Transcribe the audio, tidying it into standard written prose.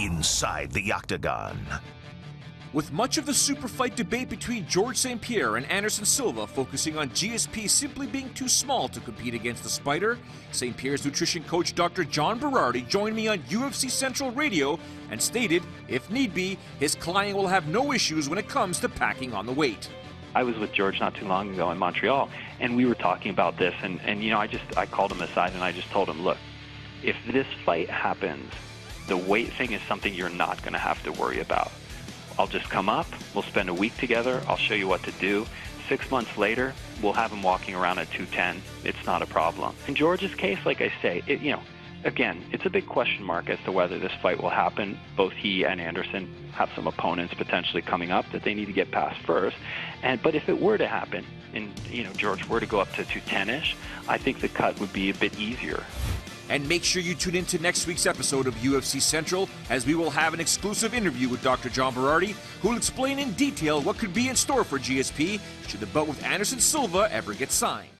inside the octagon. With much of the super fight debate between George St. Pierre and Anderson Silva focusing on GSP simply being too small to compete against the Spider, St. Pierre's nutrition coach Dr. John Berardi joined me on UFC Central Radio and stated, if need be, his client will have no issues when it comes to packing on the weight. I was with George not too long ago in Montreal, and we were talking about this, and you know, I called him aside and I just told him, look, if this fight happens, the weight thing is something you're not going to have to worry about. I'll just come up, we'll spend a week together, I'll show you what to do. 6 months later, we'll have him walking around at 210. It's not a problem. In George's case, like I say, again, it's a big question mark as to whether this fight will happen. Both he and Anderson have some opponents potentially coming up that they need to get past first. But if it were to happen, and George were to go up to 210-ish, I think the cut would be a bit easier. And make sure you tune in to next week's episode of UFC Central, as we will have an exclusive interview with Dr. John Berardi, who will explain in detail what could be in store for GSP should the bout with Anderson Silva ever get signed.